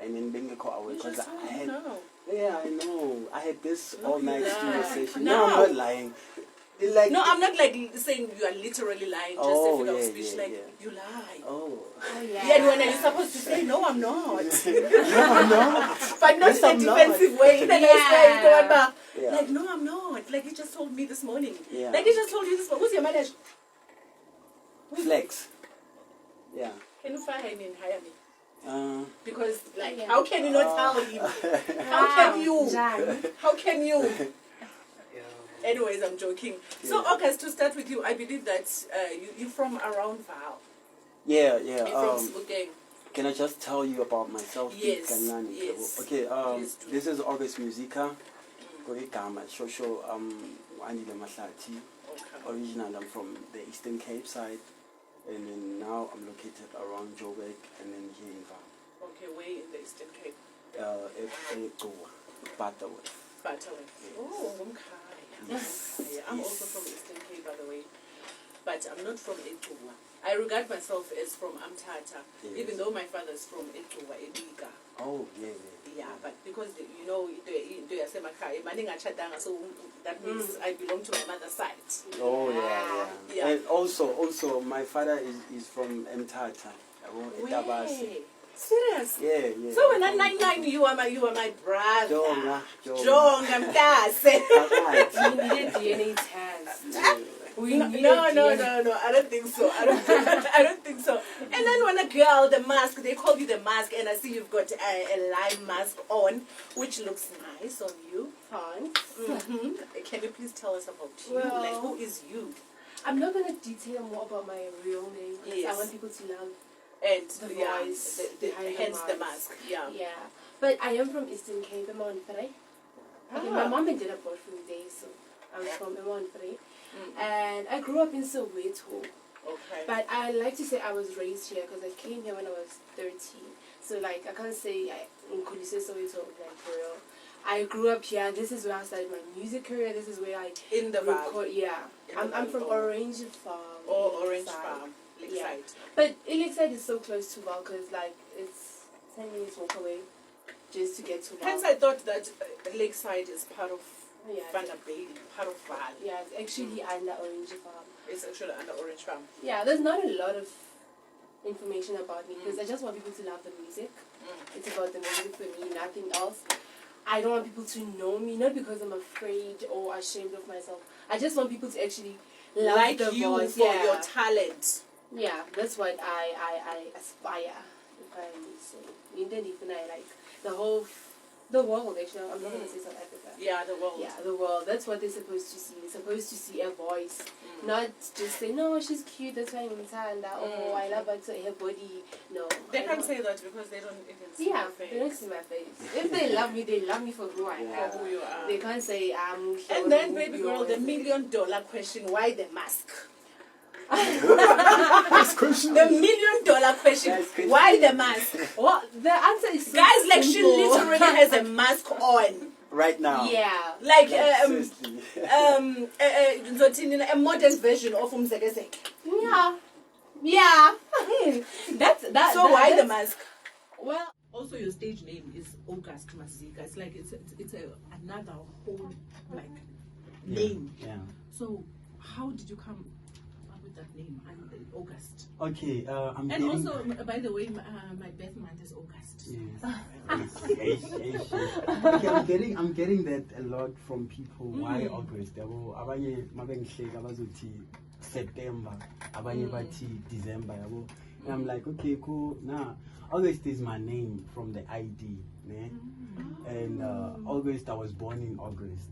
and then being away because I had. No. Yeah, I know. I had this all night studio session. No. No, I'm not lying. Like, no, I'm not like saying you are literally lying. Just a figure of speech, you lie. Oh. Yeah, and when are you supposed to say no, I'm not? No, I'm not. But not yes, in a defensive way. In a nice way. Like, no, I'm not. Like you just told me this morning. Yeah. Like he just told you this morning. Who's your manager? Flex. Yeah. Can you fire him and hire me? Because, like, Yeah. how can you not tell him? How can you? How can you? Anyways, I'm joking. Yeah. So, August, to start with you, I believe that you're from around Val. Yeah. You're from Sebokeng. Can I just tell you about myself? Yes. Yes. Okay. This is August Musica. Shosho Anile Mahlati. Originally, I'm from the Eastern Cape side. And then now I'm located around Joburg and then here in Val. Okay, where in the Eastern Cape? Butterworth. Butterworth. Yes. Oh, okay. Yes. I'm also from Eastern Cape, by the way. But I'm not from Etuwa. I regard myself as from Amtata, even though my father is from Etuwa, Ebika. Oh, yeah. Yeah, but because, you know, so that means I belong to my mother's side. Oh, yeah. And also, my father is from Mthatha. Way. Serious? Yeah. So when I'm 99, you are my brother. Jonga, Mtase. You need a DNA test. No, I don't think so. I don't think so. And then when a girl, the mask, they call you the mask, and I see you've got a lime mask on, which looks nice on you. Thanks. Mm-hmm. Can you please tell us about you? Well, like, who is you? I'm not going to detail more about my real name because I want people to love and the voice, hence the mask. Yeah. But I am from Eastern Cape, Emontre. Okay, my mom and dad are both from there, so I'm from Emontre. And I grew up in Soweto. Okay. But I like to say I was raised here because I came here when I was 13. So, like, I can't say in Soweto, like, for real. I grew up here. This is where I started my music career. This is where I in the record. Yeah. I'm from Orange Farm. Oh, Orange Farm. Lakeside. But Lakeside is so close to Val because, like, it's 10 minutes walk away just to get to Val. Hence, I thought that Lakeside is part of Vanderbilt, part of Val. Yeah, it's actually under Orange Farm. It's actually under Orange Farm. Yeah, there's not a lot of information about me because I just want people to love the music. It's about the music for me, nothing else. I don't want people to know me, not because I'm afraid or ashamed of myself. I just want people to actually like the you voice. For your talent. Yeah, that's what I aspire. If I may say, even I like the world. Actually, I'm not gonna say South Africa. Yeah, the world. Yeah, the world. That's what they're supposed to see. They're supposed to see a voice, not just say, "No, she's cute. That's why I'm Mtanda." Oh, I love her body. No, they can't say that because they don't even see my face. They don't see my face. If they love me for who I am. For who you are. They can't say I'm. And then, baby girl, the $1 million question: why the mask? question. The $1 million question: why the mask? Well, the answer is so guys, like, simple. she literally has a mask on right now. Yeah, like a modern version of Umzegezek. Yeah. That's. So why the mask? Well, also your stage name is August Mazika. It's like it's another whole like name. Yeah. So how did you come up with that name? August. Okay. And also, by the way, my birth month is August. Yes. Okay, I'm getting that a lot from people. Why August? Abanye mabengihleka bazothi September, abanye bathi December. And I'm like, okay, cool. Nah, August is my name from the ID, né? And August, I was born in August.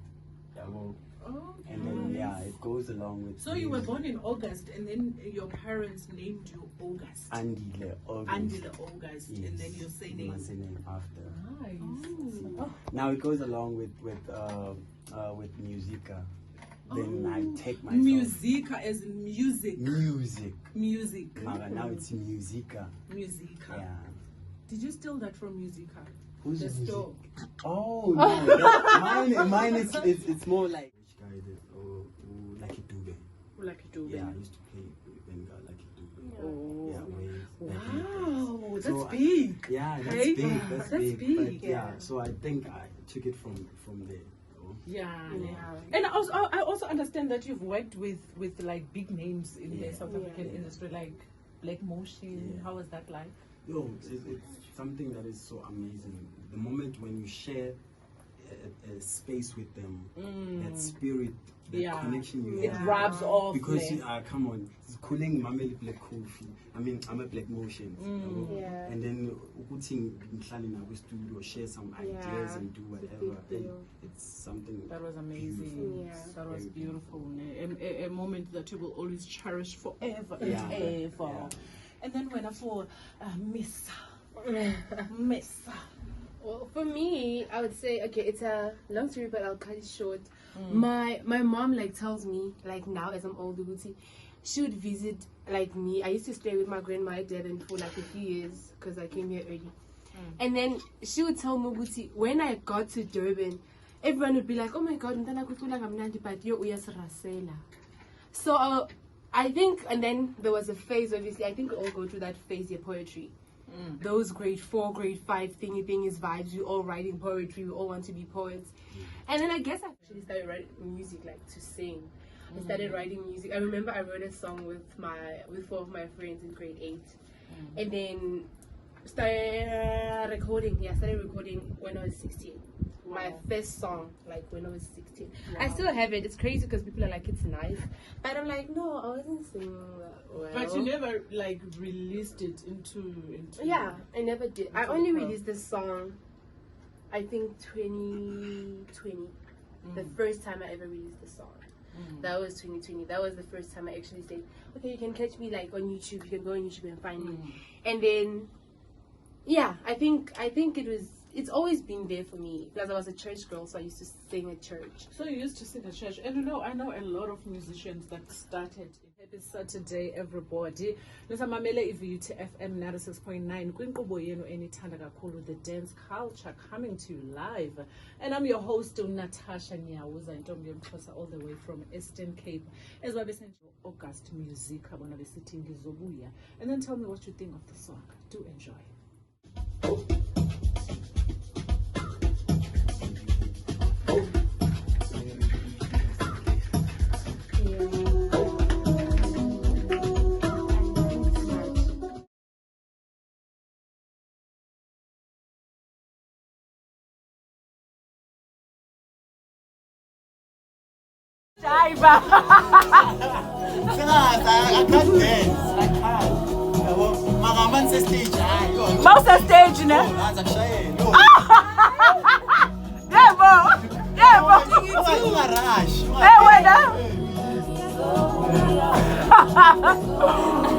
And then it goes along with. So you were born in August, and then your parents named you August. Andile August. Yes. And then your surname. My surname after. Nice. Now it goes along with Musica. Then I take myself. Musica as in music. Music. Now it's Musica. Musica. Yeah. Did you steal that from Musica? Who's the music? store? Oh no, mine it's more like Lucky Dube. Lucky Dube. Yeah, I used to play Benga Lucky Dube. Oh. Yeah, waves. Wow, that's So, big. Yeah, that's Hey? big. That's big. big. But yeah, so I think I took it from there. Yeah. And I also understand that you've worked with like big names in the South African industry, like Black Motion. Yeah. How was that like? Yo, it's something that is so amazing. The moment when you share a space with them, that spirit, that connection you It have. rubs off. Because come on, it's calling Mameli Black Coffee. I mean, I'm a Black Motion. Yeah. And then ukuthi ngihlale nawe studio, share some ideas and do whatever. It's something That was amazing. beautiful. Yeah. That was beautiful. A moment that you will always cherish forever Yeah. and ever. Yeah. And then when I saw Miss. Well, for me, I would say, okay, it's a long story, but I'll cut it short. My mom like tells me, like now as I'm older, she would visit like me. I used to stay with my grandma at Devon for like a few years because I came here early. And then she would tell me, when I got to Durban, everyone would be like, oh my God, but yo uyasirasela. So I think, and then there was a phase, obviously, I think we all go through that phase of poetry. Those grade 4, grade 5 thingy vibes, we all writing poetry, we all want to be poets. And then I guess I actually started writing music, like to sing. I started writing music. I remember I wrote a song with 4 of my friends in grade 8. And then started recording. Yeah, I started recording when I was 16. My first song, like when I was 16. I still have it. It's crazy because people are like, it's nice. But I'm like, no, I wasn't singing well. But you never like released it into Yeah, I never did. I only released this song, I think 2020. The first time I ever released the song. That was 2020. That was the first time I actually said, okay, you can catch me like on YouTube. You can go on YouTube and find me. And then, yeah, I think it's always been there for me. Plus I was a church girl, so I used to sing at church. So you used to sing at church. And you know, I know a lot of musicians that started. Happy Saturday, everybody. Nisamamele iVUT FM 96.9. Kwinkqubo yenu enithanda kakhulu, the dance culture, coming to you live. And I'm your host, Natasha Nyawuza, intombi yomXhosa, all the way from Eastern Cape. As well as August music, abona besithi ngizobuya. And then tell me what you think of the song. Do enjoy. Dive. I can't dance. I can't. Magaman sa stage. Mouse stage, ne? Debo. Hey, wait.